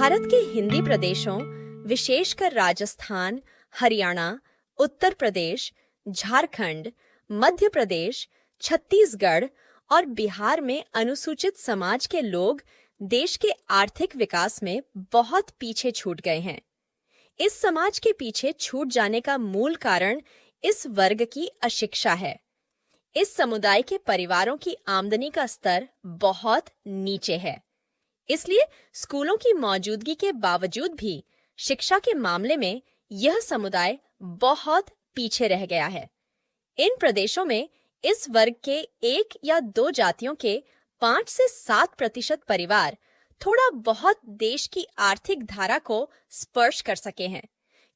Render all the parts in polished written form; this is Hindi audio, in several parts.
भारत के हिंदी प्रदेशों, विशेषकर राजस्थान, हरियाणा, उत्तर प्रदेश, झारखंड, मध्य प्रदेश, छत्तीसगढ़ और बिहार में अनुसूचित समाज के लोग देश के आर्थिक विकास में बहुत पीछे छूट गए हैं। इस समाज के पीछे छूट जाने का मूल कारण इस वर्ग की अशिक्षा है। इस समुदाय के परिवारों की आमदनी का स्तर बहुत नीचे है, इसलिए स्कूलों की मौजूदगी के बावजूद भी शिक्षा के मामले में यह समुदाय बहुत पीछे रह गया है। इन प्रदेशों में इस वर्ग के 1 या 2 जातियों के 5 से 7% परिवार थोड़ा बहुत देश की आर्थिक धारा को स्पर्श कर सके हैं,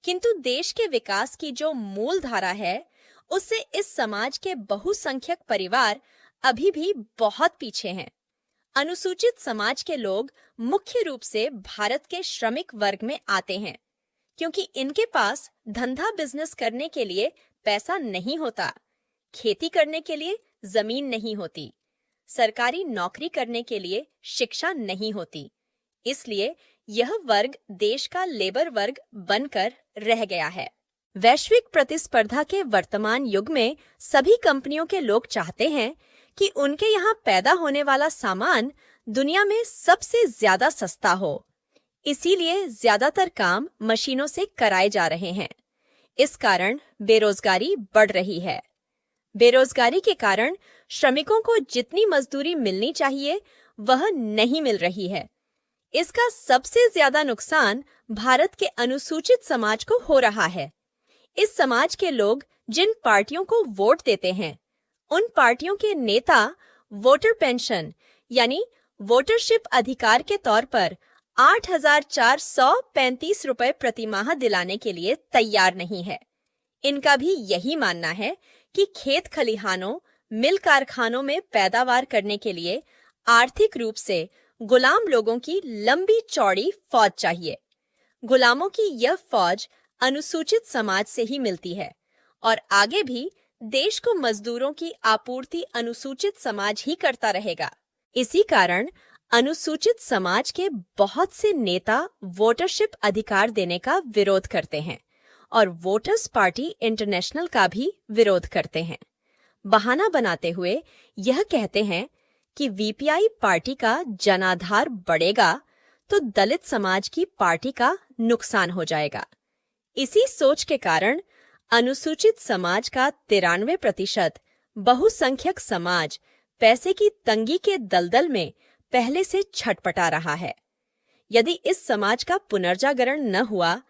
किंतु देश के विकास की जो मूल धारा है उससे इस समाज के बहुसंख्यक परिवार अभी भी बहुत पीछे हैं। अनुसूचित समाज के लोग मुख्य रूप से भारत के श्रमिक वर्ग में आते हैं, क्योंकि इनके पास धंधा बिजनेस करने के लिए पैसा नहीं होता, खेती करने के लिए जमीन नहीं होती, सरकारी नौकरी करने के लिए शिक्षा नहीं होती। इसलिए यह वर्ग देश का लेबर वर्ग बनकर रह गया है। वैश्विक प्रतिस्पर्धा के वर्तमान युग में सभी कंपनियों के लोग चाहते हैं कि उनके यहाँ पैदा होने वाला सामान दुनिया में सबसे ज्यादा सस्ता हो। इसीलिए ज्यादातर काम मशीनों से कराए जा रहे हैं। इस कारण बेरोजगारी बढ़ रही है। बेरोजगारी के कारण श्रमिकों को जितनी मजदूरी मिलनी चाहिए वह नहीं मिल रही है। इसका सबसे ज्यादा नुकसान भारत के अनुसूचित समाज को हो रहा है। इस समाज के लोग जिन पार्टियों को वोट देते हैं, उन पार्टियों के नेता वोटर पेंशन यानी वोटरशिप अधिकार के तौर पर 8,435 रुपए प्रति माह दिलाने के लिए तैयार नहीं है। इनका भी यही मानना है कि खेत खलिहानों, मिल कारखानों में पैदावार करने के लिए आर्थिक रूप से गुलाम लोगों की लंबी चौड़ी फौज चाहिए। गुलामों की यह फौज अनुसूचित समाज से ही मिलती है और आगे भी देश को मजदूरों की आपूर्ति अनुसूचित समाज ही करता रहेगा। इसी कारण अनुसूचित समाज के बहुत से नेता वोटरशिप अधिकार देने का विरोध करते हैं और वोटर्स पार्टी इंटरनेशनल का भी विरोध करते हैं। बहाना बनाते हुए यह कहते हैं कि वीपीआई पार्टी का जनाधार बढ़ेगा तो दलित समाज की पार्टी का नुकसान हो जाएगा। इसी सोच के कारण अनुसूचित समाज का 93% बहुसंख्यक समाज पैसे की तंगी के दलदल में पहले से छटपटा रहा है। यदि इस समाज का पुनर्जागरण न हुआ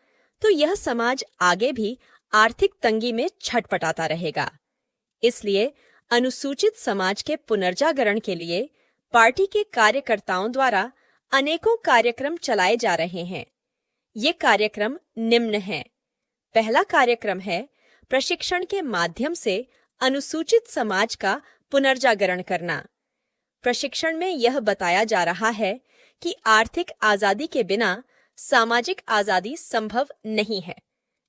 तो यह समाज आगे भी आर्थिक तंगी में छटपटाता रहेगा। इसलिए अनुसूचित समाज के पुनर्जागरण के लिए पार्टी के कार्यकर्ताओं द्वारा अनेकों कार्यक्रम चलाए जा रहे हैं। ये कार्यक्रम निम्न हैं। पहला कार्यक्रम है प्रशिक्षण के माध्यम से अनुसूचित समाज का पुनर्जागरण करना। प्रशिक्षण में यह बताया जा रहा है कि आर्थिक आजादी के बिना सामाजिक आजादी संभव नहीं है।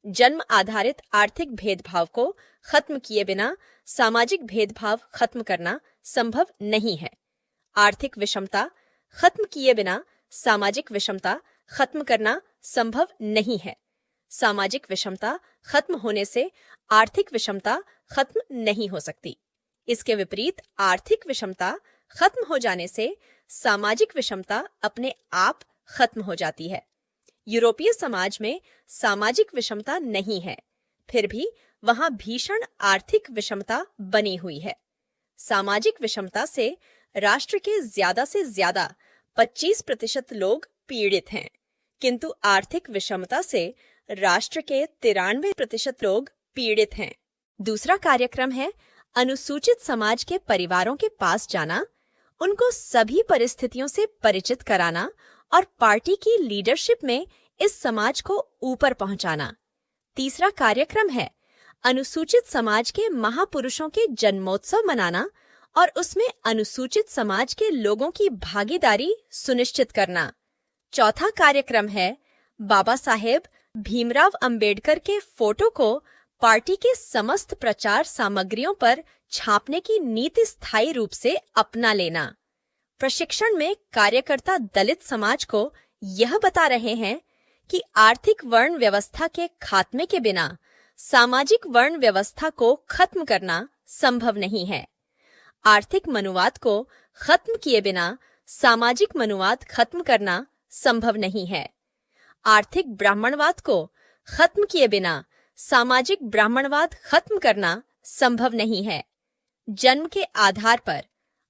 जन्म आधारित आर्थिक भेदभाव को खत्म किए बिना सामाजिक भेदभाव खत्म करना संभव नहीं है। आर्थिक विषमता खत्म किए बिना सामाजिक विषमता खत्म करना संभव नहीं है। सामाजिक विषमता खत्म होने से आर्थिक विषमता खत्म नहीं हो सकती। इसके विपरीत आर्थिक विषमता खत्म हो जाने से सामाजिक विषमता अपने आप खत्म हो जाती है। यूरोपीय समाज में सामाजिक विषमता नहीं है, फिर भी वहां भीषण आर्थिक विषमता बनी हुई है। सामाजिक विषमता से राष्ट्र के ज्यादा से ज्यादा 25% लोग पीड़ित हैं, किंतु आर्थिक विषमता से राष्ट्र के 93% लोग पीड़ित हैं। दूसरा कार्यक्रम है अनुसूचित समाज के परिवारों के पास जाना, उनको सभी परिस्थितियों से परिचित कराना और पार्टी की लीडरशिप में इस समाज को ऊपर पहुंचाना। तीसरा कार्यक्रम है अनुसूचित समाज के महापुरुषों के जन्मोत्सव मनाना और उसमें अनुसूचित समाज के लोगों की भागीदारी सुनिश्चित करना। चौथा कार्यक्रम है बाबा साहेब भीमराव अंबेडकर के फोटो को पार्टी के समस्त प्रचार सामग्रियों पर छापने की नीति स्थायी रूप से अपना लेना। प्रशिक्षण में कार्यकर्ता दलित समाज को यह बता रहे हैं कि आर्थिक वर्ण व्यवस्था के खात्मे के बिना सामाजिक वर्ण व्यवस्था को खत्म करना संभव नहीं है। आर्थिक मनुवाद को खत्म किए बिना सामाजिक मनुवाद खत्म करना संभव नहीं है। आर्थिक ब्राह्मणवाद को खत्म किए बिना सामाजिक ब्राह्मणवाद खत्म करना संभव नहीं है। जन्म के आधार पर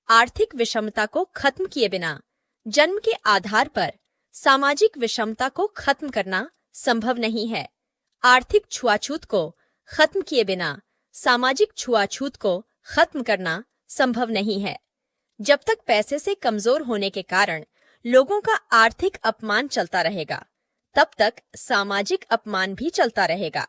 आर्थिक विषमता को खत्म किए बिना जन्म के आधार पर सामाजिक विषमता को खत्म करना संभव नहीं है। आर्थिक छुआछूत को खत्म किए बिना सामाजिक छुआछूत को खत्म करना संभव नहीं है। जब तक पैसे से कमजोर होने के कारण लोगों का आर्थिक अपमान चलता रहेगा, तब तक सामाजिक अपमान भी चलता रहेगा।